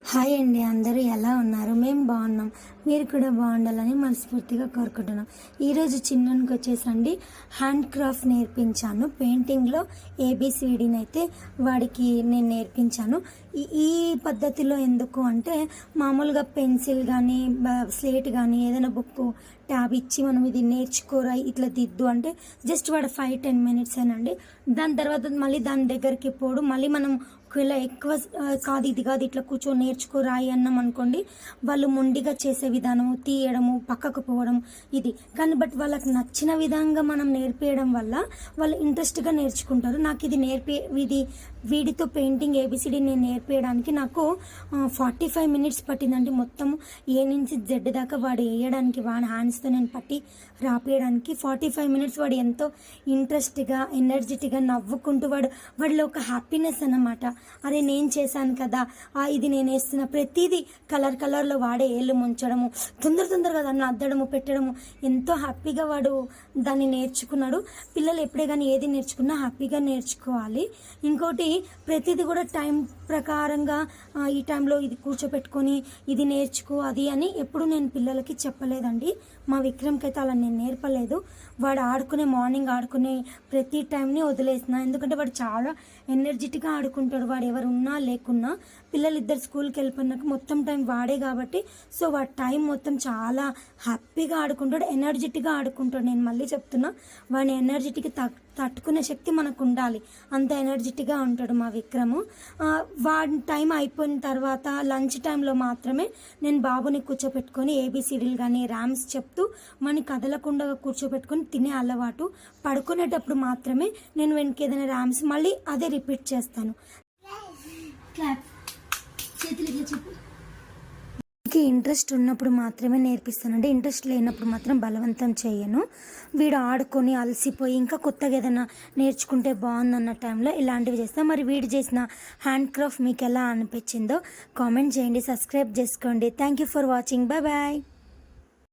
Hi అండి, అందరూ ఎలా ఉన్నారు? మేము బాగున్నాం. మీరు కూడా బాగుండాలని మనస్ఫూర్తిగా కోరుకుంటున్నాం. ఈరోజు చిన్నకి వచ్చేసండి హ్యాండ్ క్రాఫ్ట్ నేర్పించాను. పెయింటింగ్లో ఏబిసిడీని అయితే వాడికి నేను నేర్పించాను. ఈ పద్ధతిలో ఎందుకు అంటే, మామూలుగా పెన్సిల్ కానీ స్లేట్ కానీ ఏదైనా బుక్ ట్యాబ్ ఇచ్చి మనం ఇది నేర్చుకోరా ఇట్లా దిద్దు అంటే జస్ట్ వాడు 5-10 మినిట్స్ ఏనండి. దాని తర్వాత మళ్ళీ దాని దగ్గరికి పోడు. మళ్ళీ మనం ఒకవేళ ఎక్కువ కాదు ఇది కాదు ఇట్లా కూర్చొని నేర్చుకోరాయి అన్నాం అనుకోండి, వాళ్ళు మొండిగా చేసే విధానము, తీయడము, పక్కకు పోవడం ఇది. కానీ బట్ వాళ్ళకి నచ్చిన విధంగా మనం నేర్పించడం వల్ల వాళ్ళు ఇంట్రెస్ట్గా నేర్చుకుంటారు. నాకు ఇది వీడితో పెయింటింగ్ ఏబిసిడి నేను నేర్పించడానికి నాకు 45 మినిట్స్ పట్టిందండి. మొత్తం ఏ నుంచి జెడ్ దాకా వాడు వేయడానికి, వాడి హ్యాండ్స్తో నేను పట్టి రాపియడానికి 45 మినిట్స్. వాడు ఎంతో ఇంట్రెస్ట్గా, ఎనర్జెటిక్గా నవ్వుకుంటూ వాడిలో ఒక హ్యాపీనెస్ అన్నమాట. అరే నేను చేశాను కదా, ఇది నేను వేస్తున్న ప్రతిదీ కలర్లో వాడే ఏళ్ళు ముంచడము, తొందరగా దాన్ని అద్దడము, పెట్టడము, ఎంతో హ్యాపీగా వాడు దాన్ని నేర్చుకున్నాడు. పిల్లలు ఎప్పుడే కానీ ఏది నేర్చుకున్నా హ్యాపీగా నేర్చుకోవాలి. ఇంకోటి, ప్రతిదీ కూడా టైం ప్రకారంగా ఈ టైంలో ఇది కూర్చోపెట్టుకొని ఇది నేర్చుకో అది అని ఎప్పుడు నేను పిల్లలకి చెప్పలేదండి. మా విక్రమ్కి అయితే అలా నేను నేర్పలేదు. వాడు మార్నింగ్ ఆడుకునే ప్రతి టైంని వదిలేసిన, ఎందుకంటే వాడు చాలా ఎనర్జెటిక్గా ఆడుకుంటాడు. వాడు ఎవరు ఉన్నా లేకున్నా, పిల్లలు ఇద్దరు స్కూల్కి వెళ్ళిపోయినాక మొత్తం టైం వాడే కాబట్టి సో వాడి టైం మొత్తం చాలా హ్యాపీగా ఆడుకుంటాడు, ఎనర్జెటిక్గా ఆడుకుంటాడు. నేను మళ్ళీ చెప్తున్నా, వాడి ఎనర్జెటిక్ తట్టుకునే శక్తి మనకు ఉండాలి. అంత ఎనర్జెటిక్గా ఉంటాడు మా విక్రము. వాడి టైం అయిపోయిన తర్వాత లంచ్ టైంలో మాత్రమే నేను బాబుని కూర్చోపెట్టుకొని ఏబిసిడీలు కానీ ర్యామ్స్ చెప్తూ మన కదలకుండా కూర్చోపెట్టుకొని తినే అలవాటు. పడుకునేటప్పుడు మాత్రమే నేను వెనక ఏదైనా ర్యామ్స్ మళ్ళీ అదే రిపీట్ చేస్తాను. ఇంట్రెస్ట్ ఉన్నప్పుడు మాత్రమే నేర్పిస్తానండి. ఇంట్రెస్ట్ లేనప్పుడు మాత్రం బలవంతం చేయను. వీడు ఆడుకొని అలసిపోయి ఇంకా కొత్తగా ఏదైనా నేర్చుకుంటే బాగుందన్న టైంలో ఇలాంటివి చేస్తాను. మరి వీడు చేసిన హ్యాండ్ క్రాఫ్ట్ మీకు ఎలా అనిపించిందో కామెంట్ చేయండి, సబ్స్క్రైబ్ చేసుకోండి. Thank you for watching. Bye.